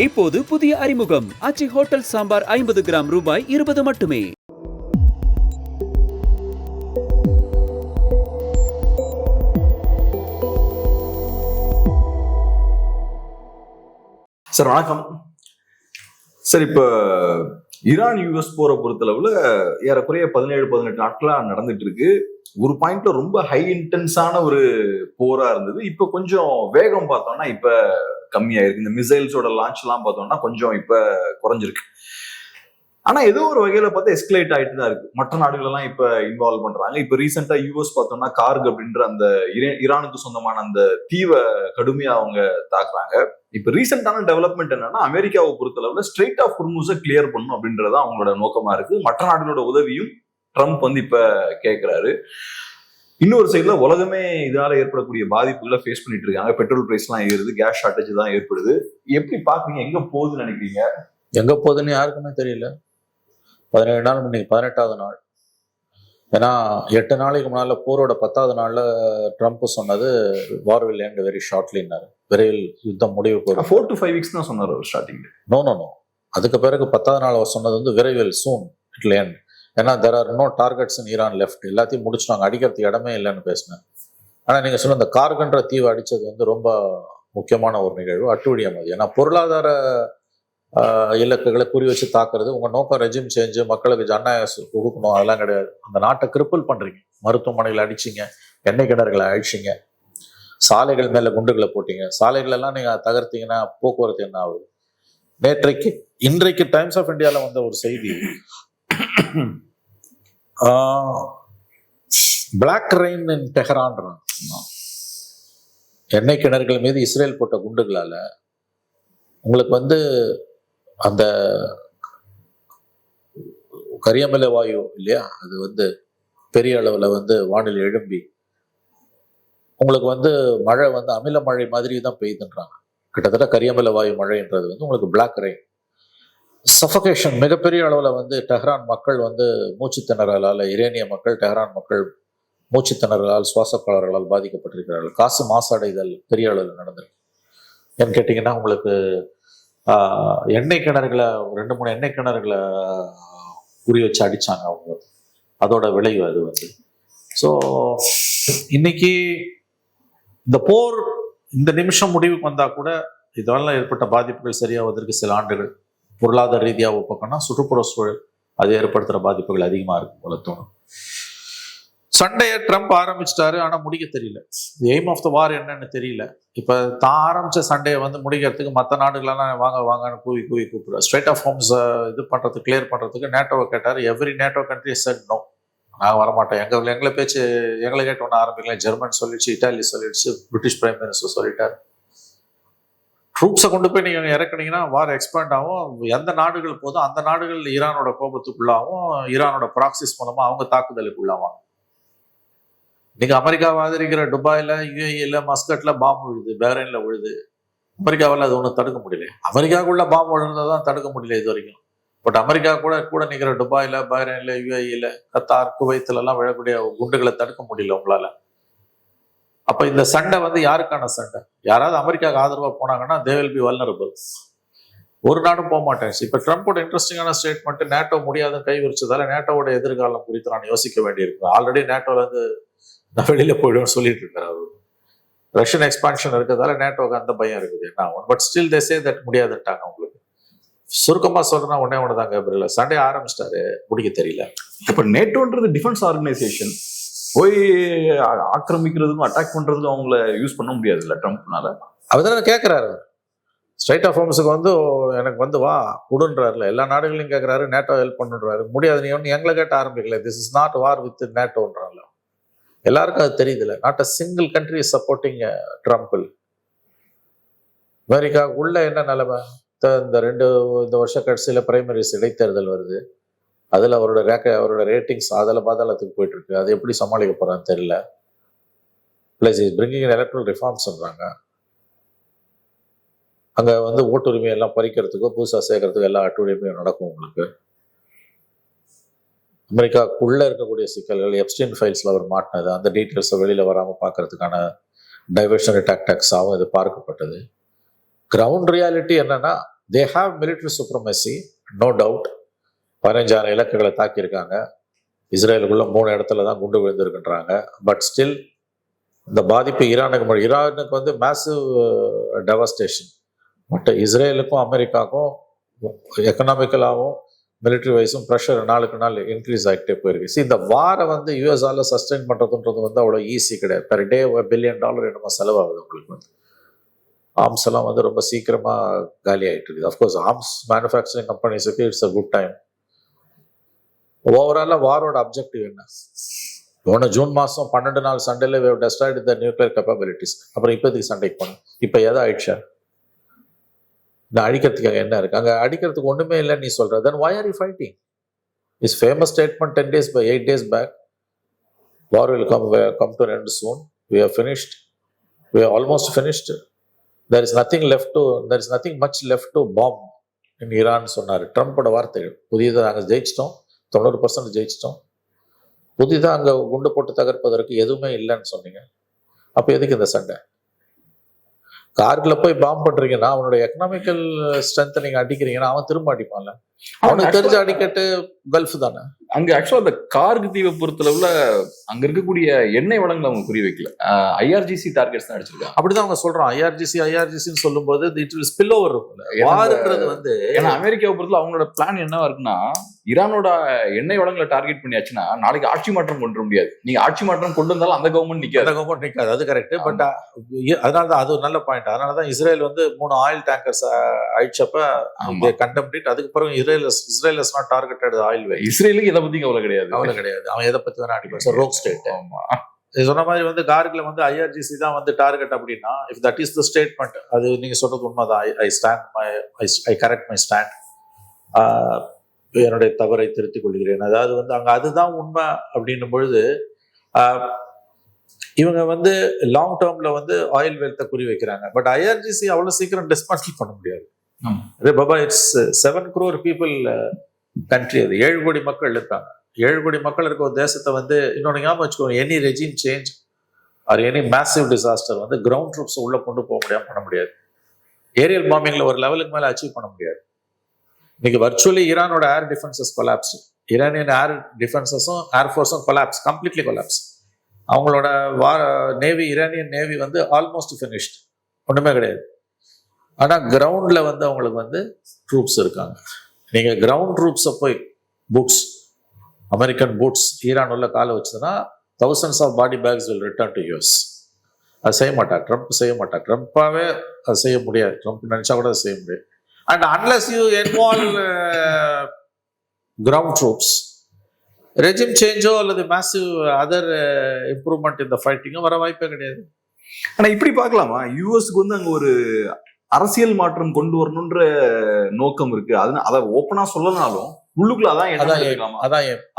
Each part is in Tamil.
இப்போது புதிய அறிமுகம் ஆச்சி ஹோட்டல் சாம்பார் 50 கிராம் ரூபாய் 20 மட்டுமே. சார் வணக்கம் சார். இப்ப ஈரான் யூஎஸ் போரை பொறுத்தளவுல ஏறக்குறைய 17-18 நாட்களா நடந்துட்டு இருக்கு. ஒரு பாயிண்ட்ல ரொம்ப ஹை இன்டென்ஸான ஒரு போரா இருந்தது. இப்ப கொஞ்சம் வேகம் பார்த்தோம்னா இப்ப கம்மியாயிருக்கு. இந்த மிசைல்ஸோட லான்ச் எல்லாம் பார்த்தோம்னா கொஞ்சம் இப்ப குறைஞ்சிருக்கு. ஆனா ஏதோ ஒரு வகையில பார்த்தா எஸ்கலேட் ஆயிட்டு தான் இருக்கு. மற்ற நாடுகள் எல்லாம் இப்ப இன்வால்வ் பண்றாங்க. இப்ப ரீசெண்டா யூஎஸ் பார்த்தோம்னா கார்க் அப்படின்ற அந்த ஈரானுக்கு சொந்தமான அந்த தீவை கடுமையா அவங்க தாக்குறாங்க. இப்ப ரீசெண்டான டெவலப்மெண்ட் என்னன்னா, அமெரிக்காவை பொறுத்தளவுல ஸ்ட்ரெயிட் ஆஃப் ஹார்முஸை கிளியர் பண்ணணும் அப்படின்றத அவங்களோட நோக்கமா இருக்கு. மற்ற நாடுகளோட உதவியும் ட்ரம்ப் இப்ப கேட்கிறாரு. இன்னொரு சைட்ல உலகமே இதால ஏற்படக்கூடிய பாதிப்புகளை ஃபேஸ் பண்ணிட்டு இருக்காங்க. பெட்ரோல் பிரைஸ் எல்லாம் ஏறுது, கேஸ் ஷார்டேஜ் தான் ஏற்படுது. எப்படி பாக்குறீங்க? எங்க போகுதுன்னு நினைக்கிறீங்க? எங்க போகுதுன்னு யாருக்குமே தெரியல. 17 நாள் இன்னைக்கு 18வது நாள். ஏன்னா 8 நாளைக்கு முன்னால போரோட 10வது நாள்ல ட்ரம்ப் சொன்னது வார் வில் எண்ட் வெரி ஷார்ட்லின்னாரு. விரைவில் யுத்தம் முடிவு போகும். 4 to 5 weeks தான் சொன்னார் ஸ்டார்டிங். நோ. அதுக்கு பிறகு 10வது நாள் அவர் சொன்னது விரைவில் சூன் இட்ல எண்ட். ஏன்னா there are no targets in Iran left. எல்லாத்தையும் முடிச்சுட்டாங்க, அடிக்கிறதுக்கு இடமே இல்லைன்னு பேசினேன். ஆனா நீங்க சொன்ன இந்த கார்கன்ற தீவை அடிச்சது ரொம்ப முக்கியமான ஒரு நிகழ்வு, அட்டுழியம் அது. ஏன்னா பொருளாதார இலக்குகளை குறி வச்சு தாக்குறது. உங்க நோக்கம் ரெஜிம் சேஞ்சு, மக்களுக்கு ஜனநாயகம் கொடுக்கணும், அதெல்லாம் கிடையாது. அந்த நாட்டை கிரிப்பிள் பண்றீங்க. மருத்துவமனைகளை அடிச்சிங்க, எண்ணெய் கிணறுகளை அழிச்சிங்க, சாலைகள் மேல குண்டுகளை போட்டீங்க. சாலைகள் எல்லாம் நீங்க தகர்த்தீங்கன்னா போக்குவரத்து என்ன ஆகுது? இன்றைக்கு டைம்ஸ் ஆஃப் இந்தியால வந்த ஒரு செய்தி, பிளாக் ரெயின் இன் டெஹரான். எண்ணெய் கிணறுகள் மீது இஸ்ரேல் போட்ட குண்டுகளால உங்களுக்கு அந்த கரியமலை வாயு இல்லையா, அது பெரிய அளவுல வானிலை எழும்பி உங்களுக்கு மழை அமில மழை மாதிரி தான் பெய்யுதுன்றாங்க. கிட்டத்தட்ட கரியமலை வாயு மழைன்றது உங்களுக்கு பிளாக் ரெயின். சஃபகேஷன் மிகப்பெரிய அளவுல டெஹரான் மக்கள் மூச்சு திணறலால், இரேனிய மக்கள், டெஹரான் மக்கள் மூச்சு திணறலால், சுவாச கோளாறுகளால் பாதிக்கப்பட்டிருக்கிறார்கள். காசு மாசடைதல் பெரிய அளவில் நடந்திருக்கு. ஏன்னு கேட்டீங்கன்னா உங்களுக்கு எண்ணெய் கிணறுகளை 2-3 எண்ணெய் கிணறுகளை குறி வச்சு அடிச்சாங்க அவங்க. அதோட விளைவு அது. ஸோ இன்னைக்கு இந்த போர் இந்த நிமிஷம் முடிவுக்கு வந்தா கூட இதெல்லாம் ஏற்பட்ட பாதிப்புகள் சரியாவதற்கு சில ஆண்டுகள். பொருளாதார ரீதியாக பக்கம்னா சுற்றுப்புற சூழல் அது ஏற்படுத்துற பாதிப்புகள் அதிகமா இருக்கும் போல தோணும். சண்டையை ட்ரம்ப் ஆரம்பிச்சிட்டாரு, ஆனா முடிக்க தெரியல. எய்ம் ஆஃப் த வார் என்னன்னு தெரியல. இப்ப தான் ஆரம்பிச்ச சண்டையை முடிக்கிறதுக்கு மற்ற நாடுகளெல்லாம் வாங்கன்னு கூப்பிடுறாரு. ஸ்ட்ரெயிட் ஆஃப் ஹோம்ஸ் இது பண்றதுக்கு, கிளியர் பண்றதுக்கு நேட்டோவை கேட்டாரு. Every NATO country said no, நான் வரமாட்டேன். எங்களை பேச்சு எங்களை கேட்டு ஒன்று ஆரம்பிக்கல. ஜெர்மன் சொல்லிடுச்சு, இட்டாலி சொல்லிடுச்சு, பிரிட்டிஷ் பிரைம் மினிஸ்டர் சொல்லிட்டாரு. ட்ரூப்ஸை கொண்டு போய் நீங்க இறக்குனீங்கன்னா வார் எக்ஸ்பேண்ட் ஆகும். எந்த நாடுகள் போதும் அந்த நாடுகள் ஈரானோட கோபத்துக்குள்ளாகவும், ஈரானோட ப்ராக்சிஸ் மூலமா அவங்க தாக்குதலுக்கு உள்ளாவாங்க. இன்னைக்கு அமெரிக்காவை ஆதரிக்கிற துபாயில, யுஏஇல, மஸ்கட்ல பாம்பு விழுது, பஹ்ரைன்ல விழுது. அமெரிக்காவில் அது ஒன்றும் தடுக்க முடியல. அமெரிக்காவுக்குள்ள பாம்பு விழுந்ததான் தடுக்க முடியல இது வரைக்கும். பட் அமெரிக்கா கூட நிற்கிற துபாயில, பஹ்ரைன்ல, யுஏஇல, கத்தார், குவைத்துல எல்லாம் விழக்கூடிய குண்டுகளை தடுக்க முடியல உங்களால. அப்ப இந்த சண்டை யாருக்கான சண்டை? யாராவது அமெரிக்காவுக்கு ஆதரவா போனாங்கன்னா தே வில் பி வல்னரபிள். ஒரு நாடும் போக மாட்டேன். இப்ப ட்ரம்போட இன்ட்ரெஸ்டிங்கான ஸ்டேட்மெண்ட், நேட்டோ முடியாதுன்னு கை விரிச்சதால நேட்டோட எதிர்காலம் குறித்து நான் யோசிக்க வேண்டியிருக்கு. ஆல்ரெடி நேட்டோல நான் வெளியில போயிடுவேன்னு சொல்லிட்டு இருக்காரு அவரு. ரஷ்யன் எக்ஸ்பான்ஷன் இருக்கிறதால நேட்டோக்கு அந்த பயம் இருக்குது. என்ன but still they say that முடியாதுட்டாங்க. உங்களுக்கு சுருக்கமா சொல்றேன்னா ஒண்ணே தாங்க, கேப்ரியல் சண்டே ஆரம்பிச்சிட்டாரு, முடிக்க தெரியல. இப்ப நேட்டோன்றது டிஃபென்ஸ் ஆர்கனைசேஷன், போய் ஆக்கிரமிக்கிறதுக்கும் அட்டாக் பண்றதுக்கும் அவங்கள யூஸ் பண்ண முடியாது இல்ல ட்ரம்ப்னால. அவர்தான் கேட்கிறாரு. ஸ்ட்ரைட் ஆஃப் ஹோம்ஸுக்கு எனக்கு வா கொடுன்றாருல. எல்லா நாடுகளையும் கேட்கிறாரு, நேட்டோ ஹெல்ப் பண்ணுன்றாரு. முடியாது, நீ ஒன்று எங்களை கேட்ட ஆரம்பிக்கல. This is not war with நேட்டோன்றாங்க. எல்லாருக்கும் அது தெரியுதுல்ல. Not a single country supporting Trump. America உள்ள என்ன நிலைமை? இந்த வருஷ கடைசியில பிரைமரிஸ் இடைத்தேர்தல் வருது. அதுல அவரோட ரேட்டிங்ஸ் அதில் பாதாளத்துக்கு போயிட்டு இருக்கு. அது எப்படி சமாளிக்க போறான்னு தெரியல. பிளஸ் இஸ் பிரிங்கிங் எலக்ட்ரல் ரிஃபார்ம்ஸ்ன்றாங்க. அங்க ஓட்டுரிமை எல்லாம் பறிக்கிறதுக்கோ புதுசா சேர்க்கறதுக்கோ எல்லா அட்டுரிமையும் நடக்கும் உங்களுக்கு. அமெரிக்காவுக்குள்ள இருக்கக்கூடிய சிக்கல்கள், எப்ஸ்டீன் ஃபைல்ஸ்ல அவர் மாட்டினது, அந்த டீட்டெயில்ஸை வெளியில வராமல் பார்க்கறதுக்கான டைவர்ஷனரி டாக்டிக்ஸாகவும் இது பார்க்கப்பட்டது. கிரவுண்ட் ரியாலிட்டி என்னன்னா, they have military supremacy, no doubt. 15,000 இலக்குகளை தாக்கியிருக்காங்க. இஸ்ரேலுக்குள்ள 3 இடத்துல தான் குண்டு விழுந்திருக்குன்றாங்க. பட் ஸ்டில் இந்த பாதிப்பு ஈரானுக்கு வந்து மேசிவ் டெவஸ்டேஷன். பட் இஸ்ரேலுக்கும் அமெரிக்காவுக்கும் எக்கனாமிக்கலாகவும் மிலிட்ரி வைஸும் ப்ரெஷர் நாளுக்கு நாள் இன்க்ரீஸ் ஆகிட்டே போயிருக்கு. இந்த வாரை வந்து யூஎஸ்ஆல சஸ்டெயின் பண்ணுறதுன்றது வந்து அவ்வளோ ஈஸி கிடையாது. பெர் டே $1 பில்லியன் என்னமோ செலவாகுது உங்களுக்கு வந்து. ஆர்ம்ஸ் எல்லாம் வந்து ரொம்ப சீக்கிரமாக காலி ஆகிட்டு இருக்குது. அஃப்கோர்ஸ் ஆர்ம்ஸ் மேனுஃபேக்சரிங் கம்பெனிஸுக்கு இட்ஸ் அ குட் டைம். ஓவராலாக வாரோட அப்ஜெக்டிவ் என்ன? போன ஜூன் மாதம் 12 நாள் சண்டையில் we have destroyed the nuclear capabilities. அப்புறம் இப்போதைக்கு சண்டைக்கு போனோம். இப்போ எதை அழிச்சா? இந்த அழிக்கிறதுக்காக என்ன இருக்கு? அங்கே அடிக்கிறதுக்கு ஒன்றுமே இல்லைன்னு நீ சொல்ற. then why are you fighting? His famous statement 8 days back, war will come to an end soon. We have finished. We have almost finished. There is nothing much left to bomb in Iran சொன்னார். ட்ரம்போட வார்த்தைகள். புதியதாக நாங்கள் ஜெயிச்சிட்டோம், 90% ஜெயிச்சிட்டோம். புதிதாக அங்கே குண்டு போட்டு தகர்ப்பதற்கு எதுவுமே இல்லைன்னு சொன்னீங்க. அப்போ எதுக்கு இந்த சண்டை? கார்கில் போய் பாம்பு பண்றீங்கன்னா அவனோட எக்கனாமிக்கல் ஸ்ட்ரென்த் நீங்க அடிக்கிறீங்கன்னா அவன் திரும்ப அடிப்பான்ல. அவனுக்கு தெரிஞ்ச அடிக்கட்டு கல்ஃப் தானே. அங்க ஆக்சுவலா அந்த கார்கு தீவை பொறுத்தளவுல அங்க இருக்கக்கூடிய எண்ணெய் வளங்களை அவங்க குறி வைக்கல. ஐஆர்ஜிசி டார்கெட்ஸ் தான் அடிச்சிருக்காங்க. அப்படிதான் அவங்க சொல்றான். ஐஆர்ஜிசின்னு சொல்லும் போது இட் வில் ஸ்பில் ஓவர் வாருன்றது வந்து. ஏன்னா அமெரிக்காவை பொறுத்தல அவங்களோட பிளான் என்னவா இருக்குன்னா, ஈரானோட எண்ணெய் வளங்களை டார்கெட் பண்ணியாச்சுன்னா நாளைக்கு ஆட்சி மாற்றம் கொண்டு வர முடியாது. நீங்க ஆட்சி மாற்றம் கொண்டு வந்தாலும் அந்த கவர்மெண்ட் நிக்காது. அது கரெக்ட். பட் அதனாலதான் அது ஒரு நல்ல பாயிண்ட். அதனாலதான் இஸ்ரேல் வந்து 3 ஆயில் டேங்கர்ஸ் அழிச்சப்ப கண்டெம்ட். அதுக்கு பிறகு Israel is not targeted oil way. இஸ்ரேலுக்கு இதை பத்தி கவலை கிடையாது. அவன் எதை பத்தி வேணா அடிப்பான். Rogue state. சொன்ன மாதிரி வந்து கார்கில் வந்து ஐஆர்ஜிசி தான் வந்து டார்கெட் அப்படின்னா, if that is the statement, அது நீங்க சொல்றது உண்மைதான். I correct my stand. என்னுடைய தவறை திருத்திக் கொள்கிறேன். அதாவது வந்து அங்க அதுதான் உண்மை அப்படின்னும் பொழுது இவங்க வந்து லாங் டேர்ம்ல வந்து ஆயில் வெல்த்தை குறி வைக்கிறாங்க. பட் ஐஆர்ஜிசி அவ்வளவு சீக்கிரம் டிஸ்மாண்டில் பண்ண முடியாது. Baba, it's 7 crore people country. அது 7 கோடி மக்கள் இருக்காங்க. 7 கோடி மக்கள் இருக்க ஒரு தேசத்தை வந்து இன்னொன்று ஞாபகம் வச்சுக்கோங்க, any regime change or any massive disaster வந்து கிரவுண்ட் ட்ரூப்ஸ் உள்ள கொண்டு போக முடியாம பண்ண முடியாது. ஏரியல் பாம்பிங்ல ஒரு லெவலுக்கு மேல அச்சீவ் பண்ண முடியாது. இன்னைக்கு வர்ச்சுவலி ஈரானோட ஏர் டிஃபென்சஸ் கொலாப்ஸ். ஈரானியன் ஏர் டிஃபென்சஸும் ஏர்ஃபோர்ஸும் கொலாப்ஸ், கம்ப்ளீட்லி கொலாப்ஸ். அவங்களோட நேவி, ஈரானியன் நேவி வந்து ஆல்மோஸ்ட் ஃபினிஷ்ட், ஒண்ணுமே கிடையாது. ஆனா கிரவுண்ட்ல வந்து அவங்களுக்கு வந்து ட்ரூப்ஸ் இருக்காங்க. நீங்க கிரவுண்ட் ட்ரூப்ஸை போய் பூட்ஸ், அமெரிக்கன் பூட்ஸ் ஈரான் உள்ள காலை வச்சதுன்னா thousands of body bags will return to US. அது செய்ய மாட்டார், ட்ரம்ப் செய்ய மாட்டார். ட்ரம்ப்பாவே அது செய்ய முடியாது. ட்ரம்ப் நினைச்சா கூட அது செய்ய முடியாது. And unless you involve ground troops, regime சேஞ்சோ அல்லது மேசிவ் அதர் இம்ப்ரூவ்மெண்ட் இந்த ஃபைட்டிங்கோ வர வாய்ப்பே கிடையாது. ஆனா இப்படி பார்க்கலாமா, யூஎஸ்க்கு வந்து அங்க ஒரு அரசியல் மாற்றம் கொண்டு வரணும்ன்ற நோக்கம் இருக்கு. அதை ஓப்பனா சொல்லனாலும் உள்ளுக்குள்ள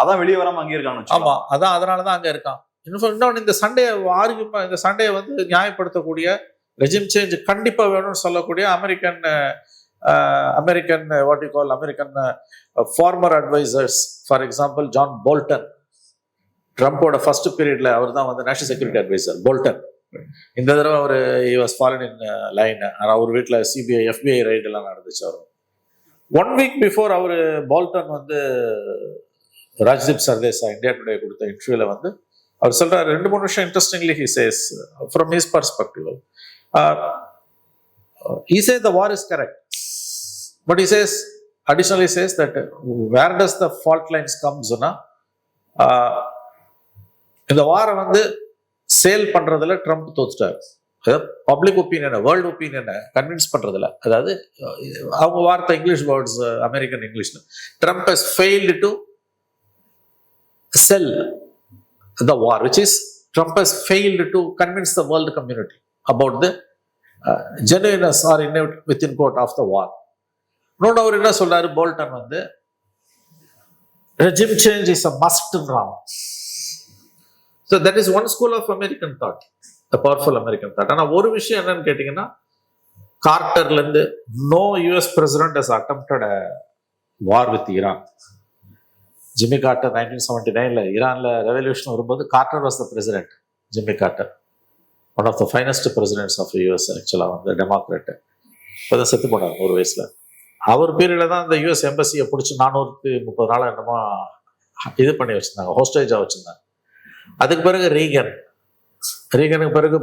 அதான் வெளியே வராம அங்கே இருக்காங்க. ஆமா, அதான் அதனாலதான் அங்க இருக்கான். இன்னொன்னு இந்த சண்டையை இந்த சண்டையை வந்து நியாயப்படுத்தக்கூடிய, ரெஜிம் சேஞ்ச் கண்டிப்பா வேணும்னு சொல்லக்கூடிய American what you call American former advisors. For example John Bolton, ட்ரம்போட ஃபர்ஸ்ட் பீரியட்ல அவர் தான் வந்து நேஷனல் செக்யூரிட்டி அட்வைசர் போல்டன். இந்த தடவை அவர் வாஸ் ஃபாலன் இன் லைன். அவர் வீட்டில் சிபிஐ FBI ரைட் எல்லாம் நடந்துச்சு. அவர் 1 week பிஃபோர் அவர் போல்டன் வந்து ராஜ்தீப் சர்தேசா இந்தியா டுடே கொடுத்த இன்டர்வியூல வந்து அவர் சொல்றாரு 2-3 விஷயம். Interestingly he says from his perspective, he says the war is correct, but he says additionally says that where does the fault lines comes na, இந்த வார வந்து சேல் பண்றதுல ட்ரம்ப் தோத்துட்டார். பப்ளிக் ஒப்பீனியனை, வேர்ல்டு ஒப்பீனியனை கன்வின்ஸ் பண்றதுல, அதாவது அவங்க வார்த்தை இங்கிலீஷ் வேர்ட்ஸ், அமெரிக்கன் இங்கிலீஷ்ல, Trump has failed to sell the war, which is Trump has failed to convince the world community about the genuineness or within quote of the war. இன்னொன்று அவர் என்ன சொல்றாரு போல்டன் வந்து, regime change is a must now. So that is one school of American thought, the powerful American thought. ஆனா ஒரு விஷயம் என்னன்னு கேட்டீங்கன்னா, கார்ட்டர்ல இருந்து no US president has attempted a war with Iran. Jimmy Carter 1979ல ஈரான்ல ரெவல்யூஷன் வரும்போது Carter was the president. Jimmy Carter one of the finest presidents of US ஆக்சுவலா வந்து டெமோக்ராட். இப்போதான் செத்து போனார் 100 வயசுல. அவர் பீரியட்ல தான் இந்த யூஎஸ் எம்பசியை பிடிச்சி 430 நாள் என்னமோ இது பண்ணி வச்சிருந்தாங்க, ஹோஸ்டேஜா வச்சிருந்தாங்க. அதுக்கு பிறகு ரீகனுக்கு பிறகு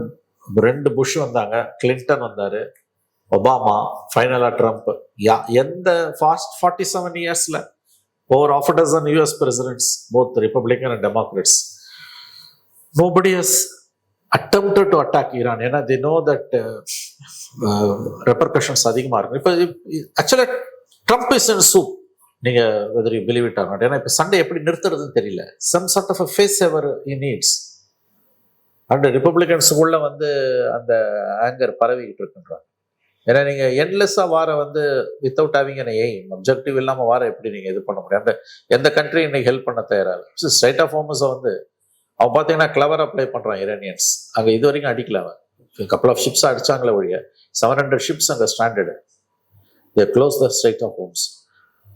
2 புஷ் வந்தாங்க, கிளின்டன் வந்தாரு, ஒபாமா, ஃபைனலா ட்ரம்ப். எந்த ஃபாஸ்ட் 47 இயர்ஸ்ல over half a dozen US presidents, both Republican and Democrats, nobody has attempted to attack Iran. ஏன்னா they know that repercussions அதிகமா இருக்கும். இப்போ ஆக்சுவலா ட்ரம்ப் இஸ் இன் சூப், நீங்க whether you believe it or not. ஏன்னா இப்போ சண்டை எப்படி நிறுத்துறதுன்னு தெரியல. some sort of a face saver he needs. And ரிப்பப்ளிகன்ஸுக்குள்ள வந்து அந்த ஆங்கர் பரவிக்கிட்டு இருக்குன்றாங்க. ஏன்னா நீங்க என்லெஸ்ஸா வார வந்து வித்தவுட் ஹேவிங் என் எய்ம், அப்ஜெக்டிவ் இல்லாம வார எப்படி நீங்க இது பண்ண முடியும்? அந்த எந்த கண்ட்ரி இன்னைக்கு ஹெல்ப் பண்ண தயாராக ஸ்ட்ரைட் ஆஃப் ஹோமஸை வந்து அவன் பார்த்தீங்கன்னா கிளவர் அப்ளை பண்றான் ஈரானியன்ஸ். அங்க இது வரைக்கும் அடிக்கல, அவன் கப்பல் ஆஃப் ஷிப்ஸ் அடிச்சாங்களே ஒழிய 700 ஷிப்ஸ் அங்க stranded. They close the strait of Hormuz,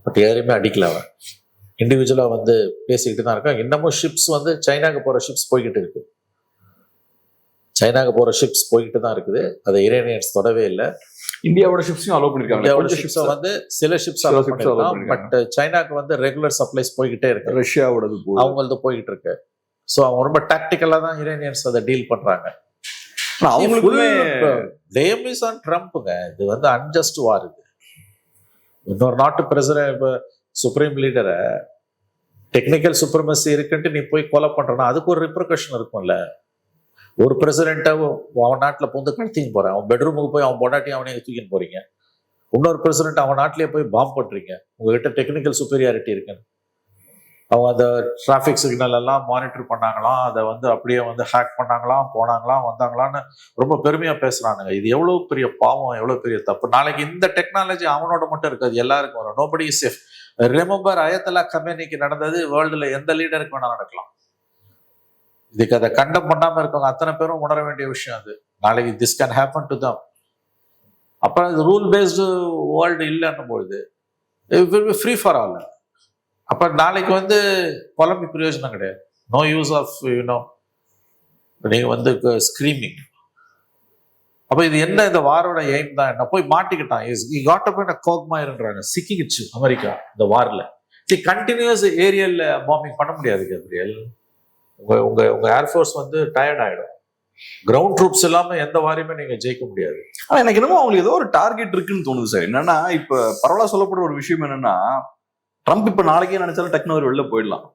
but யாரையுமே அடிக்கல. அவன் இண்டிவிஜுவலா வந்து பேசிக்கிட்டு தான் இருக்கான். இன்னமும் ஷிப்ஸ் வந்து சைனாக்கு போற ஷிப்ஸ் போய்கிட்டு இருக்கு, சைனாக்கு போற ஷிப்ஸ் போய்கிட்டு தான் இருக்குது. அதை ஈரானியன்ஸ் தொடவே இல்லை. இந்தியாவோட ஷிப்ஸையும் அலோவ் பண்ணிருக்காங்க. இந்தியாவோட ஷிப்ஸை வந்து சில ஷிப்ஸ் அலோவ் பண்ணிருக்காங்க, பட் சைனாக்கு வந்து ரெகுலர் சப்ளைஸ் போய்கிட்டே இருக்கு. ரஷ்யாவோடது அவங்களது போய்கிட்டு இருக்கு. ஸோ அவங்க ரொம்ப டாக்டிக்கலா தான் ஈரானியன்ஸ் அதை டீல் பண்றாங்க. அவங்களுக்குமே blame is on ட்ரம்ப்புங்க. இது வந்து அன்ஜஸ்ட் வார். இது இன்னொரு நாட்டு பிரசிடென்ட் சுப்ரீம் லீடரை டெக்னிக்கல் சுப்ரமசி இருக்குன்ட்டு நீ போய் கொலை பண்றனா அதுக்கு ஒரு ரிப்ரிகஷன் இருக்கும்ல. ஒரு பிரசிடென்ட்டை அவன் நாட்டில் பூந்து கடத்தின்னு போறேன், அவன் பெட்ரூமுக்கு போய் அவன் பொண்டாட்டியும் அவனையும் தூக்கின்னு போறீங்க. இன்னொரு பிரசிடென்ட் அவன் நாட்டிலேயே போய் பாம்பு பண்றீங்க. உங்ககிட்ட டெக்னிக்கல் சுப்பீரியாரிட்டி இருக்குன்னு. அவங்க அந்த டிராஃபிக் சிக்னல் எல்லாம் மானிட்டர் பண்ணாங்களாம், அதை வந்து அப்படியே வந்து ஹேக் பண்ணாங்களாம், போனாங்களாம், வந்தாங்களான்னு ரொம்ப பெருமையா பேசுறானுங்க. இது எவ்வளவு பெரிய பாவம், எவ்வளவு பெரிய தப்பு. நாளைக்கு இந்த டெக்னாலஜி அவனோட மட்டும் இருக்காது, எல்லாருக்கும் வரும். Nobody is safe. ரிமெம்பர் அயத்தல்லா கமேனிக்கு நடந்தது வேர்ல்டுல எந்த லீடருக்கு வேணா நடக்கலாம். இதுக்கு அதை கண்டம் பண்ணாம இருக்கவங்க அத்தனை பேரும் உணர வேண்டிய விஷயம் அது. நாளைக்கு this can happen to them. அப்புறம் இது ரூல் பேஸ்டு வேர்ல்டு இல்லைன்னும் பொழுது ஃப்ரீ ஃபார் ஆல். அப்ப நாளைக்கு வந்து புலம்பி பிரயோஜனம் கிடையாது. நோ யூஸ் ஆஃப் யூனோ நீங்க வந்து ஸ்கிரீமிங். அப்ப இது என்ன, இந்த வாரோட எய்ம் தான் என்ன? போய் மாட்டிக்கிட்டான். கோக்மாயிருன்றாங்க, சிக்கிக்கிச்சு அமெரிக்கா இந்த வார்ல. கண்டினியூஸ் ஏரியல் பாம்பிங் பண்ண முடியாது கேப்ரியல். உங்க ஏர்ஃபோர்ஸ் வந்து டயர்ட் ஆயிடும். கிரவுண்ட் ட்ரூப்ஸ் இல்லாம எந்த வாரியுமே நீங்க ஜெயிக்க முடியாது. ஆனா எனக்கு என்னமோ அவங்களுக்கு ஏதோ ஒரு டார்கெட் இருக்குன்னு தோணுது சார். என்னன்னா இப்ப பரவலா சொல்லப்படுற ஒரு விஷயம் என்னன்னா, ட்ரம்ப் இப்ப நாளைக்கே நினைச்சாலும் டக்குனு அவர் வெளில போயிடலாம்.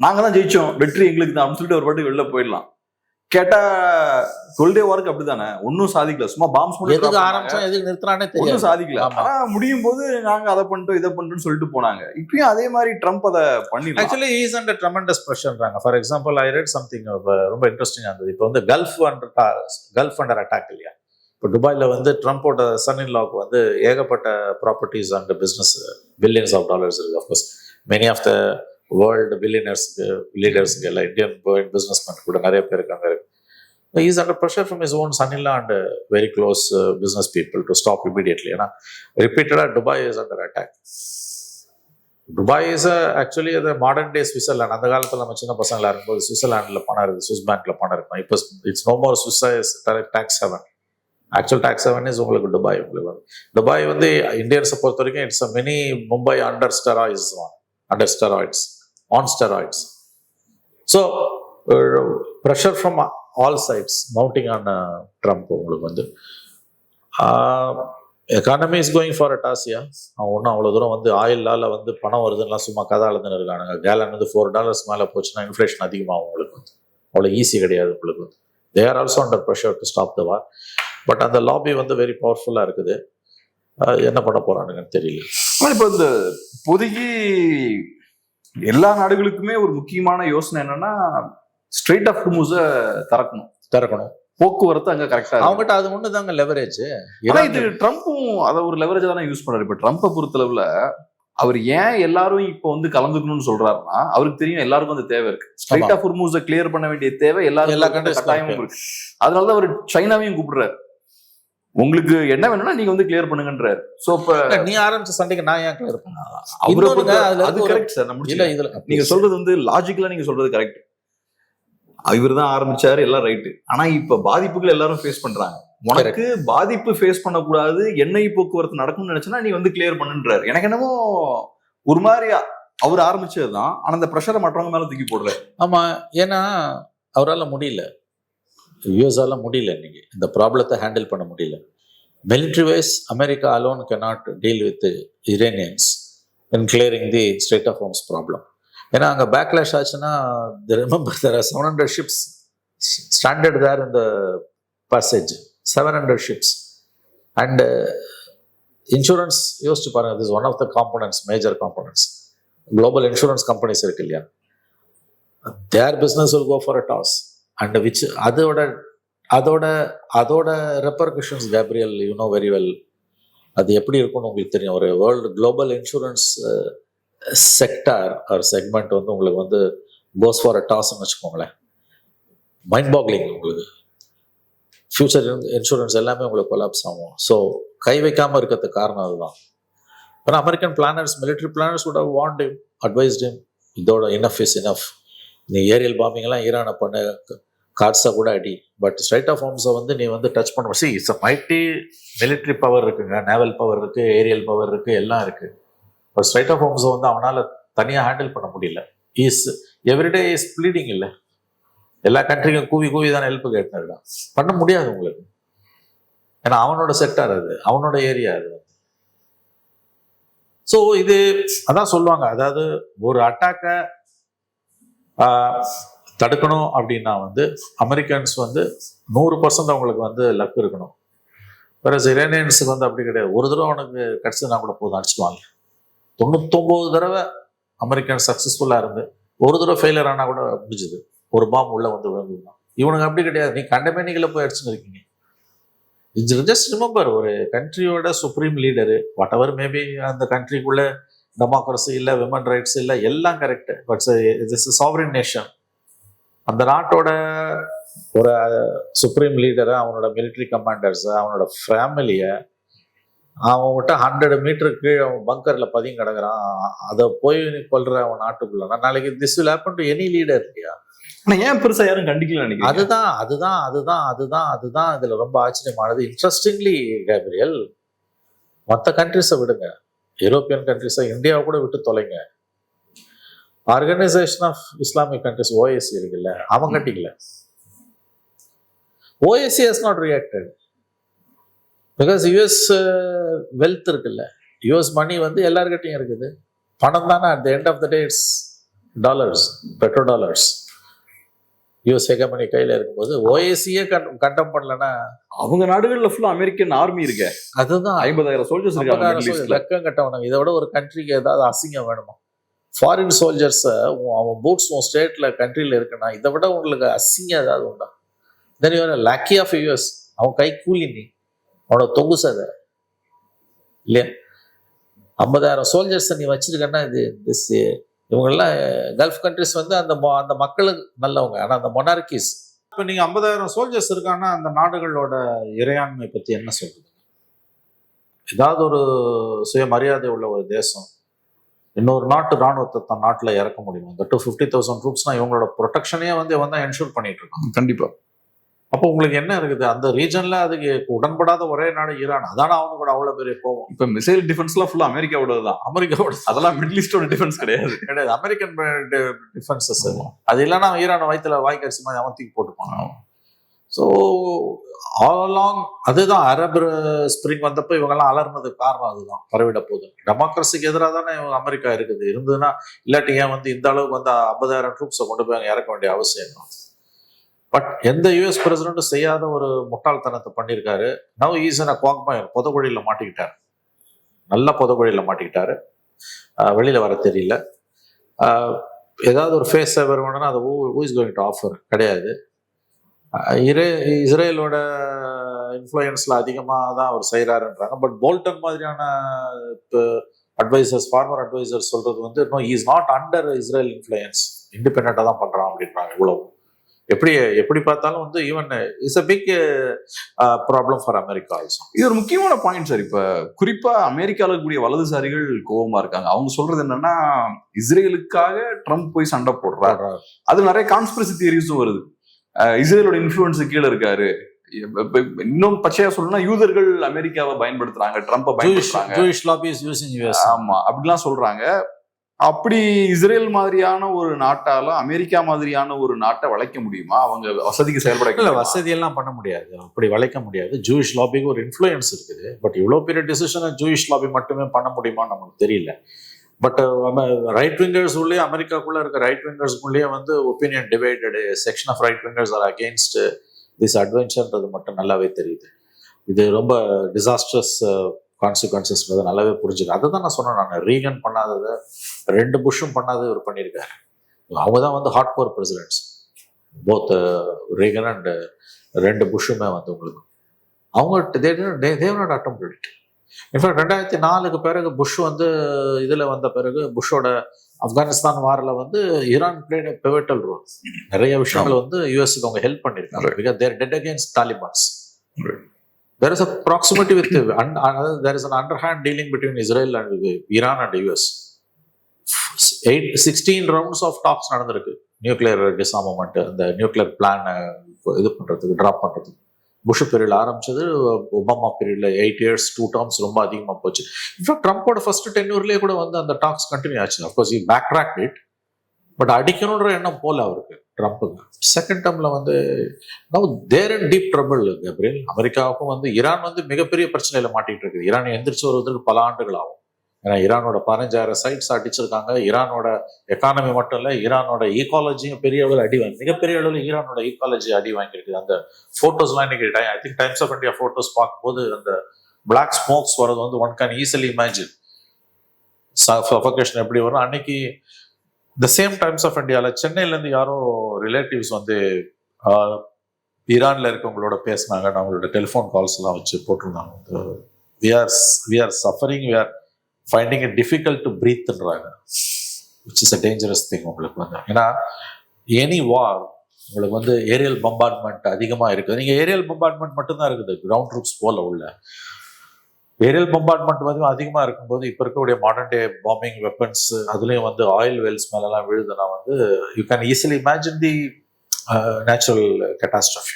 நாங்க தான் ஜெயிச்சோம், வெற்றி எங்களுக்கு தான் அப்படின்னு சொல்லிட்டு ஒரு பாட்டு வெளில போயிடலாம். கேட்டா 12 டே வாருக்கு அப்படித்தானே, ஒன்னும் சாதிக்கல. சும்மா பாம்ஸ் எதுக்கு ஆரம்பிச்சோம், எதுக்கு நிறுத்தினானே தெரியும், சாதிக்கல. ஆனா முடியும் போது நாங்க அதை பண்ணிட்டோம் இதை பண்ணிட்டோம்னு சொல்லிட்டு போனாங்க. இப்பயும் அதே மாதிரி ட்ரம்ப் அதை பண்ணி ஆக்சுவலி இஸ் அண்டர் ட்ரெமெண்டஸ் பிரஷர்ன்றாங்க. For example I read something ரொம்ப இன்ட்ரெஸ்டிங்கா இருந்தது. இப்போ வந்து கல்ஃப் அண்டர் அட்டாக் இல்லையா? இப்போ துபாயில வந்து ட்ரம்போட சன் இன் லாக்கு வந்து ஏகப்பட்ட properties and business billions of dollars இருக்கு. Of course many of the world பில்லியனர்ஸ்க்கு லீடர்ஸ்க்கு எல்லாம் இந்தியன் பிசினஸ் மேன் கூட நிறைய பேர் இருக்காங்க. He is under pressure from his own son-in-law and very close business people to stop immediately. ஏன்னா repeatedly Dubai is under attack. Dubai is actually the modern day Switzerland. அந்த காலத்துல நம்ம சின்ன பசங்களா இருக்கும்போது சுவிட்சர்லாண்டில் பணம் இருக்கு, சுவிஸ் பேங்க்ல பணம் இருக்கும். இப்போ it's no more Swiss tax haven. Actual tax haven is உங்களுக்கு துபாய். துபாய் வந்து இந்தியன்ஸை பொறுத்த வரைக்கும் it's mini Mumbai under steroids, on steroids. So pressure from all sides mounting on Trump. உங்களுக்கு வந்து economy is going for a toss. அவன் ஒன்றும் அவ்வளோ தூரம் வந்து ஆயிலால் வந்து பணம் வருதுன்னா சும்மா கதாலதுன்னு இருக்கானுங்க. கேலன் வந்து $4 மேலே போச்சுன்னா இன்ஃப்ளேஷன் அதிகமாகும். உங்களுக்கு வந்து அவ்வளோ ஈஸி கிடையாது. உங்களுக்கு வந்து they are also under pressure to stop the war. But அந்த லாபி வந்து வெரி பவர்ஃபுல்லாக இருக்குது. என்ன பண்ண போறானுங்கன்னு தெரியல. இப்போ இந்த பொதுகி எல்லா நாடுகளுக்குமே ஒரு முக்கியமான யோசனை என்னன்னா, ஸ்ட்ரெயிட் ஆஃப் ஹார்முஸை திறக்கணும். போக்குவரத்து அங்க கரெக்டா அவங்ககிட்ட அது ஒண்ணு தாங்க லெவரேஜ். இது ட்ரம்ப்பும் அதை ஒரு லெவரேஜ் தானே யூஸ் பண்றாரு. இப்ப ட்ரம்ப்பை பொறுத்தளவுல அவர் ஏன் எல்லாரும் இப்போ வந்து கலந்துக்கணும்னு சொல்றாருன்னா, அவருக்கு தெரியும் எல்லாருக்கும் அந்த தேவை இருக்கு. ஸ்ட்ரெயிட் ஆஃப் ஹார்முஸை கிளியர் பண்ண வேண்டிய தேவை எல்லா கட்டாயமும் இருக்கு. அதனாலதான் அவர் சைனாவையும் கூப்பிடுறாரு. உங்களுக்கு என்ன வேணும்னா நீங்க வந்து கிளியர் பண்ணுங்கன்றாரு. சோ இப்ப நீ ஆரம்பிச்ச சண்டைக்கு நான் ஏன் கிளியர் பண்ண? அது கரெக்ட் சார். நீங்க சொல்றது வந்து லாஜிக்கலா நீங்க சொல்றது கரெக்ட். இவர் தான் ஆரம்பிச்சாரு, எல்லாம் ரைட்டு. ஆனா இப்ப பாதிப்புகள் எல்லாரும் ஃபேஸ் பண்றாங்க. உனக்கு பாதிப்பு ஃபேஸ் பண்ணக்கூடாது, எண்ணெய் போக்குவரத்து நடக்கும்னு நினைச்சனா நீ வந்து கிளியர் பண்ணுன்றாரு. எனக்கு என்னமோ ஒரு மாதிரி அவர் ஆரம்பிச்சதுதான், ஆனா அந்த ப்ரெஷரை மற்றவங்க மேல தூக்கி போடுற. ஆமா, ஏன்னா அவரால் முடியல, யூஎஸ்ஆல முடியல, இன்னைக்கு இந்த ப்ராப்ளத்தை ஹேண்டில் பண்ண முடியல. Military wise America alone cannot deal with Iranians in clearing the Strait of Hormuz problem. ஏன்னா அங்கே பேக்லாஷ் ஆச்சுன்னா, remember there are 700 ships stranded there in the passage, 700 ships. And insurance யோசிச்சு பாருங்க, this is one of the components, major components. Global insurance companies இருக்கு இல்லையா, their business will go for a toss. And which அதோட repercussions Gabriel you know very well. அது எப்படி இருக்கும்னு உங்களுக்கு தெரியும். ஒரு world global insurance sector or segment வந்து உங்களுக்கு வந்து கோஸ் ஃபார் அ டாஸ்ன்னு வச்சுக்கோங்களேன். Mind boggling. உங்களுக்கு ஃபியூச்சர் இன்சூரன்ஸ் எல்லாமே உங்களுக்கு கொலாப்ஸ் ஆகும். ஸோ கை வைக்காமல் இருக்கிறதுக்கு காரணம் அதுதான். ஆனால் American planners, military planners would have warned him, advised him, இதோட இனஃப் இஸ் இனஃப். நீ ஏரியல் பாம்பிங்லாம் ஈரானை பண்ண, கார்ட்ஸை கூட அடி, பட் ஸ்ட்ரைட் ஆஃப் ஹோம்ஸை வந்து நீ வந்து டச் பண்ண. See it's a mighty military power இருக்குங்க, நேவல் பவர் இருக்குது, ஏரியல் பவர் இருக்குது, எல்லாம் இருக்குது. பட் ஸ்ட்ரைட் ஆஃப் ஹோம்ஸை வந்து அவனால் தனியாக ஹேண்டில் பண்ண முடியல. Is everyday is bleeding. இல்லை, எல்லா கண்ட்ரிக்கும் கூவி தான் ஹெல்ப் கேட்டுருக்கான். பண்ண முடியாது உங்களுக்கு, ஏன்னா அவனோட செக்டார் அது, அவனோட ஏரியா அது. ஸோ இது அதான் சொல்லுவாங்க, அதாவது ஒரு அட்டாக்கை தடுக்கணும் அப்படின்னா வந்து அமெரிக்கன்ஸ் வந்து 100% அவங்களுக்கு வந்து லக் இருக்கணும். வேற இரானியன்ஸுக்கு வந்து அப்படி கிடையாது. ஒரு தடவை அவனுக்கு கிடச்சதுனா கூட போதும், அடிச்சுடுவாங்க. 99 தடவை அமெரிக்கன் சக்ஸஸ்ஃபுல்லாக இருந்து ஒரு தடவை ஃபெயிலியர் ஆனால் கூட முடிஞ்சுது, ஒரு பாம்பு உள்ள வந்து விழுந்துதான். இவனுக்கு அப்படி கிடையாது. நீ கண்டமேனிகளை போய் அடிச்சுன்னு இருக்கீங்க. ஜஸ்ட் ரிமெம்பர், ஒரு கண்ட்ரியோட supreme leader whatever maybe, அந்த கண்ட்ரிக்குள்ள டெமோக்ரஸி இல்லை, விமன் ரைட்ஸ் இல்லை, எல்லாம் correct. But it's a sovereign nation. அந்த நாட்டோட ஒரு சுப்ரீம் லீடரை, அவனோட மிலிட்ரி கமாண்டர்ஸை, அவனோட ஃபேமிலியை, அவன்கிட்ட 100 மீட்டருக்கு கீழே அவன் பங்கரில் பதுங்கி கிடக்குறான். அதை போய் கொல்ற அவன் நாட்டுக்குள்ள, நாளைக்கு this will happen to any leader இல்லையா? ஆனா ஏன் பெருசா யாரும் கண்டிக்கல நினைக்கிறேன். அதுதான் இதுல ரொம்ப ஆச்சரியமானது. இன்ட்ரெஸ்டிங்லி கேப்ரியல், மற்ற கண்ட்ரிஸை விடுங்க, யூரோப்பியன் கண்ட்ரிஸை, இந்தியாவை கூட விட்டு தொலைங்க. Organisation of Islamic countries OSC இருக்குல்ல, அவன் கட்டிக்கல. OSC has not reacted because US wealth இருக்குல்ல, யூஎஸ் மணி வந்து எல்லார்கிட்டையும் இருக்குது. பணம் தானே at the end of the day it's dollars, petro dollars. US hegemony கையில இருக்கும்போது ஓஎஸ்சியே கண்டம் பண்ணலன்னா, அவங்க நாடுகள்ல ஃபுல்லா அமெரிக்கன் ஆர்மி இருக்கு. அதுதான் 50,000 சோல்ஜர்ஸ் இருக்காங்க. லக்கம் கட்டவனுங்க. இதை விட ஒரு கண்ட்ரிக்கு ஏதாவது அசிங்கம் வேணுமா? ஃபாரின் சோல்ஜர்ஸை அவன் பூட்ஸ் உன் ஸ்டேட்ல கண்ட்ரியில் இருக்குன்னா இதை விட உங்களுக்கு அசிங்கம் ஏதாவது உண்டா? Then you are lackey of US. அவன் கை கூலி, நீ அவனோட தொங்கு சதை இல்லையா? 50,000 சோல்ஜர்ஸை நீ வச்சிருக்கன்னா, இது இவங்கெல்லாம் கல்ஃப் கண்ட்ரிஸ் வந்து அந்த மக்களுக்கு நல்லவங்க. ஆனால் அந்த மொனார்கிஸ், இப்போ நீங்கள் 50,000 சோல்ஜர்ஸ் இருக்காங்கன்னா அந்த நாடுகளோட இறையாண்மை பற்றி என்ன சொல்றது? ஏதாவது ஒரு சுயமரியாதை உள்ள ஒரு தேசம் இன்னொரு நாட்டு ராணுவத்தை தன் நாட்டில் இறக்க முடியும். இந்த 250,000 ட்ரூப்ஸ்னா இவங்களோட ப்ரொடெக்ஷனே வந்து இவன் தான் என்ஷூர் பண்ணிட்டு இருக்கான். கண்டிப்பா. அப்போ உங்களுக்கு என்ன இருக்குது? அந்த ரீஜன்ல அதுக்கு உடன்படாத ஒரே நாடு ஈரான். அதான அவனு கூட அவ்வளவு பெரிய கோவம். இப்ப மிசைல் டிஃபென்ஸ்லாம் ஃபுல்லா அமெரிக்காவோட தான். அமெரிக்காவோட, அதெல்லாம் மிடில் ஈஸ்டோட டிஃபென்ஸ் கிடையாது. American defences. அது இல்லைன்னா ஈரான் வயிற்றுல வாய்க்கரிசி மாதிரி அவன் தூக்கி போட்டுப்பான். ஸோ ஆல் அலாங் அதுதான் அரபு ஸ்பிரிங் வந்தப்போ இவங்கெல்லாம் அலர்னதுக்கு காரணம் அதுதான். பரவிட போகுது. டெமோக்ரஸிக்கு எதிராக தானே அமெரிக்கா இருக்குது. இருந்ததுன்னா இல்லாட்டி ஏன் வந்து இந்த அளவுக்கு வந்து 50,000 ட்ரூப்ஸை கொண்டு போய் அங்கே இறக்க வேண்டிய அவசியம் தான். பட் எந்த யூஎஸ் பிரசிடென்ட்டும் செய்யாத ஒரு முட்டாள்தனத்தை பண்ணியிருக்காரு. Now is in a quagmire. புதக்குழியில் மாட்டிக்கிட்டார், நல்ல புதக்குழியில் மாட்டிக்கிட்டாரு. வெளியில் வர தெரியல. ஏதாவது ஒரு ஃபேஸ் சேவர் வேணும்னா அதை who is going to offer கிடையாது. இஸ்ரேலோட இன்ஃப்ளூயன்ஸில் அதிகமாக தான் அவர் செய்கிறாருன்றாங்க. பட் போல்டன் மாதிரியான அட்வைசர்ஸ், ஃபார்மர் அட்வைசர்ஸ் சொல்கிறது வந்து no, is not under Israel influence, இண்டிபெண்ட்டாக தான் பண்ணுறான் அப்படின்றாங்க. இவ்வளவு எப்படி பார்த்தாலும் வந்து even is a big problem for America also. இது ஒரு முக்கியமான பாயிண்ட் சார். இப்ப குறிப்பா அமெரிக்காவில் இருக்கக்கூடிய வலதுசாரிகள் கோபமா இருக்காங்க. அவங்க சொல்றது என்னன்னா, இஸ்ரேலுக்காக ட்ரம்ப் போய் சண்டை போடுறாரு. அது நிறைய கான்ஸ்பிரசி தியரிஸும் வருது. இஸ்ரேலோட இன்ஃப்ளூயன்ஸ் கீழே இருக்காரு, இன்னும் பச்சையா சொல்லணும்னா யூதர்கள் அமெரிக்காவை பயன்படுத்துறாங்க, ட்ரம்ப்பை பயன்படுத்துறாங்க. Jewish lobby is using US. ஆமா, அப்படிலாம் சொல்றாங்க. அப்படி இஸ்ரேல் மாதிரியான ஒரு நாட்டால அமெரிக்கா மாதிரியான ஒரு நாட்டை வளைக்க முடியுமா? அவங்க வசதிக்கு செயல்பட வசதியெல்லாம் பண்ண முடியாது, அப்படி வளைக்க முடியாது. ஜூயிஷ் லாபிக்கு ஒரு இன்ஃப்ளூயன்ஸ் இருக்குது. பட் இவ்வளோ பெரிய டிசிஷனை ஜூயிஷ் லாபி மட்டுமே பண்ண முடியுமான்னு நமக்கு தெரியல. பட் ரைட் விங்கர்ஸ் உள்ளே, அமெரிக்காக்குள்ள இருக்க ரைட் விங்கர்ஸ்குள்ளேயே வந்து opinion divided. Section of right wingers are against this அட்வென்ச்சர்ன்றது மட்டும் நல்லாவே தெரியுது. இது ரொம்ப டிசாஸ்டர்ஸ் கான்சிக்வன்சஸ்ன்றது நல்லாவே புரிஞ்சுக்க. அதை தான் நான் சொன்னேன். நான் ரீகன் பண்ணாததை 2 புஷ்ஷும் பண்ணாதது இவர் பண்ணியிருக்காரு. அவங்க தான் வந்து hard core presidents, both Reagan and 2 புஷ்ஷுமே வந்து உங்களுக்கு அவங்க தேவனோட அட்டம் பிடிட். இன்ஃபேக்ட் 2004 பிறகு புஷ் வந்து இதில் வந்த பிறகு புஷ்ஷோட ஆப்கானிஸ்தான் வாரில் வந்து ஈரான் பிளேட் பிவட்டல் ரோல். நிறைய விஷயங்கள் வந்து யூஎஸ்க்கு அவங்க ஹெல்ப் பண்ணியிருக்காங்க. Because they're dead against Talibans. There is a proximity with there is an underhand dealing between Israel and Iran and US. 16 rounds of talks நடந்திருக்கு. நியூக்ளியர் டிசார்மமெண்ட், இந்த நியூக்ளியர் பிளான் இது பண்றதுக்கு, டிராப் பண்றதுக்கு. புஷ் பீரியட் ஆரம்பிச்சது, ஒபாமா பீரியட்ல 8 years 2 terms ரொம்ப அதிகமா போச்சு. இன்ஃபேக்ட் ட்ரம்போட ஃபர்ஸ்ட் டென்யூர்லயே கூட வந்து அந்த டாக்ஸ் கண்டினியூ ஆச்சு. Of course he backtracked it, but அடிக்கணுன்ற எண்ணம் போல அவருக்கு ட்ரம்ப்புக்கு. செகண்ட் டேர்ம்ல வந்து they're in deep trouble Gabriel. அமெரிக்காவுக்கும் வந்து ஈரான் வந்து மிகப்பெரிய பிரச்சனையில மாட்டிட்டு இருக்குது. ஈரான் எந்திரிச்சு வருவதற்கு பல ஆண்டுகள் ஆகும். ஏன்னா ஈரானோட 15,000 சைட்ஸ் அடிச்சிருக்காங்க. ஈரானோட எக்கானமி மட்டும் இல்லை, ஈரானோட ஈகாலஜியும் பெரிய அளவில் அடி வாங்கி, மிகப்பெரிய அளவில் ஈரானோட ஈகாலஜி அடி வாங்கியிருக்கு. அந்த போட்டோஸ்லாம் இன்னைக்கு I think Times of India photos பார்க்கும்போது அந்த பிளாக் ஸ்மோக்ஸ் வரது வந்து one can easily imagine suffocation எப்படி வரும். அன்னைக்கு த சேம் டைம்ஸ் ஆஃப் இந்தியாவில் சென்னையிலேருந்து யாரோ ரிலேட்டிவ்ஸ் வந்து ஈரானில் இருக்கவங்களோட பேசினாங்க. அவங்களோட டெலிஃபோன் கால்ஸ் எல்லாம் வச்சு போட்டிருந்தாங்க. we are suffering, we are finding it difficult to breatheன்றாங்க, which is a dangerous thing உங்களுக்கு வந்து. ஏன்னா எனி வார் உங்களுக்கு வந்து ஏரியல் பம்பார்ட்மெண்ட் அதிகமாக இருக்குது. நீங்கள் ஏரியல் பம்பார்ட்மெண்ட் மட்டும்தான் இருக்குது, கிரவுண்ட் ட்ரூப்ஸ் போல உள்ள. ஏரியல் பம்பார்ட்மெண்ட் வந்து அதிகமாக இருக்கும்போது இப்போ இருக்கக்கூடிய மாடர்ன் டே பாம்பிங் வெப்பன்ஸ், அதுலேயும் வந்து ஆயில் வெல்ஸ் மேலெல்லாம் விழுதுன்னா வந்து you can easily imagine the natural catastrophe.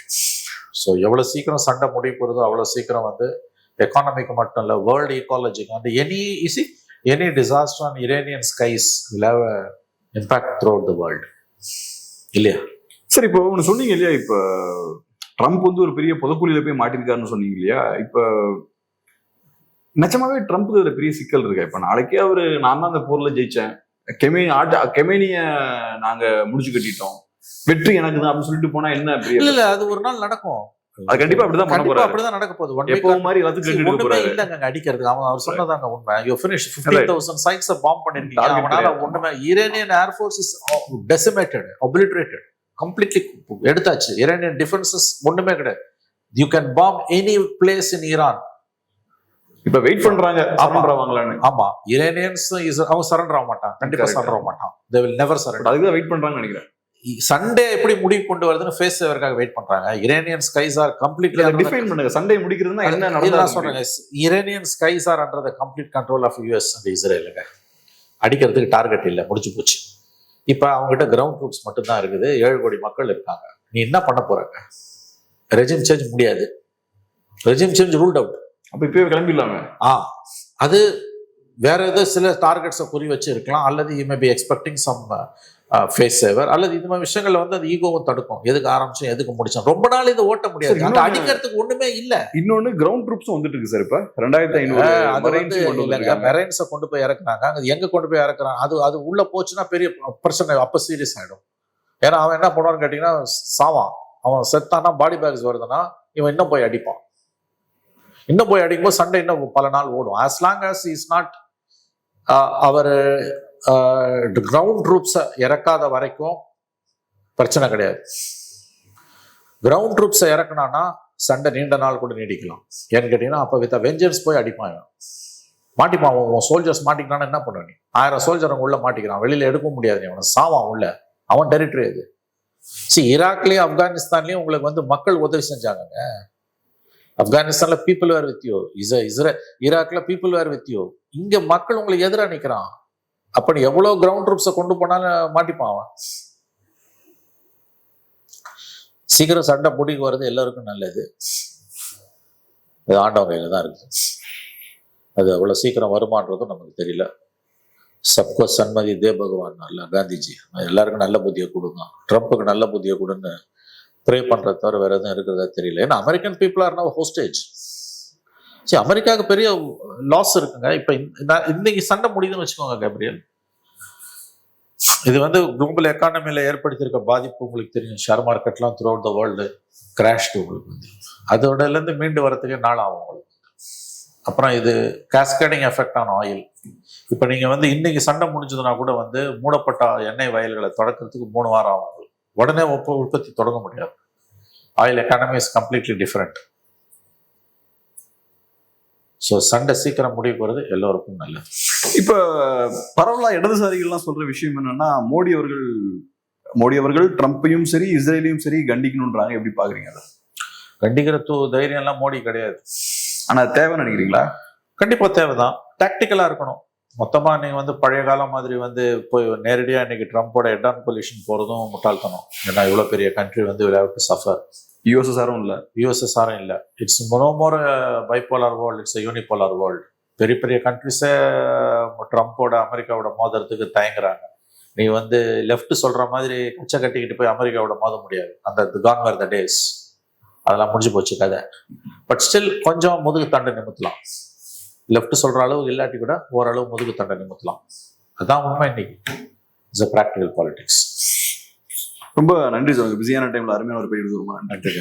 So எவ்வளோ சீக்கிரம் சண்டை முடிய போகிறதோ அவ்வளோ சீக்கிரம் வந்து எக்கானமிக்கு மட்டும் இல்லை, வேர்ல்டு ஈகாலஜிக்கு வந்து any disaster on Iranian skies will have a impact through out the world, இல்லையா? சரி, இப்போ ஒன்று சொன்னீங்க இல்லையா, இப்போ ட்ரம்ப் வந்து ஒரு பெரிய புதக்குழியில போய் மாட்டிருக்காருன்னு சொன்னீங்க இல்லையா? இப்போ நிஜமாவே ட்ரம்ப்புக்கு அதுல பெரிய சிக்கல் இருக்கா? இப்ப நாளைக்கே நான் தான் அந்த போர்ல ஜெயிச்சேன், கெமேனிய நாங்க முடிச்சு கட்டிட்டோம், வெற்றி எனக்கு தான் அப்படின்னு சொல்லிட்டு போனா என்ன? இல்ல அது ஒரு நாள் நடக்கும். அது கண்டிப்பா அப்படிதான் பண்ண போறாரு. அப்படிதான் நடக்க போகுது. எப்பவும் மாதிரி எல்லாத்துக்கும் ஒண்ணுமே இல்லங்க அடிக்கிறதுக்கு. அவர் சொன்னதாங்க உண்மை. யூ ஃபினிஷ் 50,000 சைட்ஸ் பாம்ப் பண்ணிருக்கீங்க. அவனால ஒண்ணுமே. Iranian air force is decimated, obliterated, completely எடுத்தாச்சு. ஈரானியன் டிஃபென்சஸ் ஒண்ணுமே கிடையாது. You can bomb any place in Iran. இப்ப வெயிட் பண்றாங்க சரண்டர் ஆவாங்களான்னு. ஆமா, இரானியன்ஸ் அவங்க சரண்டர் ஆக மாட்டான், கண்டிப்பா சரண்டர் ஆக மாட்டான். they will never surrender. அதுக்கு வெயிட் பண்றாங்கன்னு நினைக்கிறேன். சண்டே எப்படி முடிவு கொண்டு வருதுன்னு ஃபேஸ் சேவருக்காக வெயிட் பண்றாங்க. Iranian skies are completely define பண்ணுங்க. சண்டே முடிக்கிறதுனா என்ன நடக்குது நான் சொல்றேன். Iranian skies are under the complete control of US and இஸ்ரேலுங்க. அடிக்கிறதுக்கு டார்கெட் இல்லை, முடிச்சு போச்சு. இப்ப அவங்க கிட்ட கிரவுண்ட் ட்ரூப்ஸ் மட்டும் தான் இருக்குது. 7 கோடி மக்கள் இருக்காங்க. நீ என்ன பண்ண போறாங்க? ரெஜிம் சேஞ்ச் முடியாது. Regime change ruled out. அப்ப இப்பவே கிளம்பிடலாங்க. அது வேற ஏதோ சில டார்கெட்ஸை குறி வச்சு இருக்கலாம், அல்லது you may be expecting some face saver, அல்லது இந்த மாதிரி விஷயங்கள்ல வந்து அது ஈகோவும் தடுக்கும். எதுக்கு ஆரம்பிச்சோம், எதுக்கு முடிச்சோம், ரொம்ப நாள் இது ஓட்ட முடியாது. அங்க அடிக்கிறதுக்கு ஒண்ணுமே இல்ல. இன்னொன்னு கிரவுண்ட் ட்ரூப்ஸும் வந்துட்டு இருக்கு சார். இப்ப 2500 மெரைன்ஸை கொண்டு போய் இறக்குனாங்க. அது எங்க கொண்டு போய் இறக்குறாங்க, அது உள்ள போச்சுன்னா பெரிய பிரச்சனை, அப்ப சீரியஸ் ஆயிடும். ஏன்னா அவன் என்ன பண்ணுவான்னு கேட்டீங்கன்னா, சாவான். அவன் செத்தானா பாடி பேக்ஸ் வருதுன்னா இவன் இன்னும் போய் அடிப்பான். இன்னும் போய் அடிக்கும்போது சண்டை இன்னும் பல நாள் ஓடும். as long as he is not அவர் கிரவுண்ட் ட்ரூப்ஸை இறக்காத வரைக்கும் பிரச்சனை கிடையாது. கிரவுண்ட் ட்ரூப்ஸை இறக்குனானா சண்டை நீண்ட நாள் கூட நீடிக்கலாம். ஏன்னு கேட்டீங்கன்னா அப்போ வித் வெஞ்சன்ஸ் போய் அடிப்பான், மாட்டிப்பான். உன் சோல்ஜர்ஸ் மாட்டிக்கினான்னு என்ன பண்ணுவ? நீ 1000 சோல்ஜர் அவங்க உள்ள மாட்டிக்கிறான், வெளியில எடுக்க முடியாது. நீ அவனை சாவான் உள்ள, அவன் டெரிட்டரி அது. ஈராக்லயும் ஆப்கானிஸ்தான்லயும் உங்களுக்கு வந்து மக்கள் உதவி செஞ்சாங்க. ஆப்கானிஸ்தான்ல பீப்புள் வேர் வித் யூ, ஈராக்ல பீப்புள் வேர் வித் யூ. இங்க மக்கள் உங்களுக்கு எதிராக நிக்கிறான். அப்படி எவ்வளவு கிரவுண்ட் ட்ரூப்ஸை கொண்டு போனாலும் மாட்டிப்பான் அவன். சீக்கிரம் சண்டை முடிக்கு வர்றது எல்லாருக்கும் நல்லது. அது ஆண்டவன் கையில் தான் இருக்குது. அது அவ்வளோ சீக்கிரம் வருமானதும் நமக்கு தெரியல. சப்கோ சன்மதி தே பகவான் காந்திஜி எல்லாருக்கும் நல்ல புத்தியை கொடுங்க, ட்ரம்ப்புக்கு நல்ல புத்தியை கொடுன்னு ப்ரே பண்ணுறத தவிர வேற எதுவும் இருக்கிறதா தெரியல. ஏன்னா American people are now hostage. சரி, அமெரிக்காவுக்கு பெரிய லாஸ் இருக்குங்க. இப்போ இன்னைக்கு சண்டை முடியுதுன்னு வச்சுக்கோங்க கேப்ரியல், இது வந்து குளோபல் எக்கானமியில் ஏற்படுத்தியிருக்க பாதிப்பு உங்களுக்கு தெரியும். ஷேர் மார்க்கெட்லாம் throughout the world crashed உங்களுக்கு வந்து. அதோடலேருந்து மீண்டு வரத்துக்கே நாள் ஆகும் உங்களுக்கு. அப்புறம் இது கேஸ்கேடிங் எஃபெக்ட் ஆன் ஆயில். இப்போ நீங்கள் வந்து இன்னைக்கு சண்டை முடிஞ்சதுன்னா கூட வந்து மூடப்பட்ட எண்ணெய் வயல்களை தொடக்கிறதுக்கு 3 வாரம் ஆகும் உங்களுக்கு. உடனே உற்பத்தி தொடங்க முடியாது. Oil economy is completely different. So சண்டை சீக்கிரம் முடிவு போகிறது எல்லோருக்கும் நல்லது. இப்ப பரவலா இடதுசாரிகள்லாம் சொல்ற விஷயம் என்னன்னா, மோடி அவர்கள் ட்ரம்ப்பையும் சரி இஸ்ரேலையும் சரி கண்டிக்கணும்ன்றாங்க. எப்படி பாக்குறீங்க அதை? கண்டிக்கிற தைரியம் எல்லாம் மோடி கிடையாது. ஆனா தேவைன்னு நினைக்கிறீங்களா? கண்டிப்பா தேவைதான். டாக்டிக்கலா இருக்கணும். மொத்தமா நீங்க வந்து பழைய காலம் மாதிரி வந்து போய் நேரடியா இன்னைக்கு ட்ரம்போட ஹெட் ஆன் பொசிஷன் போறதும் முட்டாள்தனம். ஏன்னா இவ்வளவு பெரிய கண்ட்ரி வந்து will have to suffer. யூஎஸ்எஸ்ஆரும் இல்லை. It's more bipolar world, it's unipolar world. பெரிய பெரிய கண்ட்ரிஸை ட்ரம்ப்போட அமெரிக்காவோட மோதுறதுக்கு தயங்குறாங்க. நீ வந்து லெஃப்ட் சொல்ற மாதிரி கச்சை கட்டிக்கிட்டு போய் அமெரிக்காவோட மோத முடியாது. அந்த கான் வேர் த டேஸ், அதெல்லாம் முடிஞ்சு போச்சு கதை. பட் ஸ்டில் கொஞ்சம் முதுகு தண்டை நிமித்தலாம். லெஃப்ட் சொல்ற அளவுக்கு இல்லாட்டி கூட ஓரளவு முதுகு தண்டை நிமித்தலாம். அதுதான் உண்மை இன்னைக்கு. It's a practical politics. ரொம்ப நன்றி சார். பிஸியான டைம்ல அருமையான ஒரு பேர். நன்றி.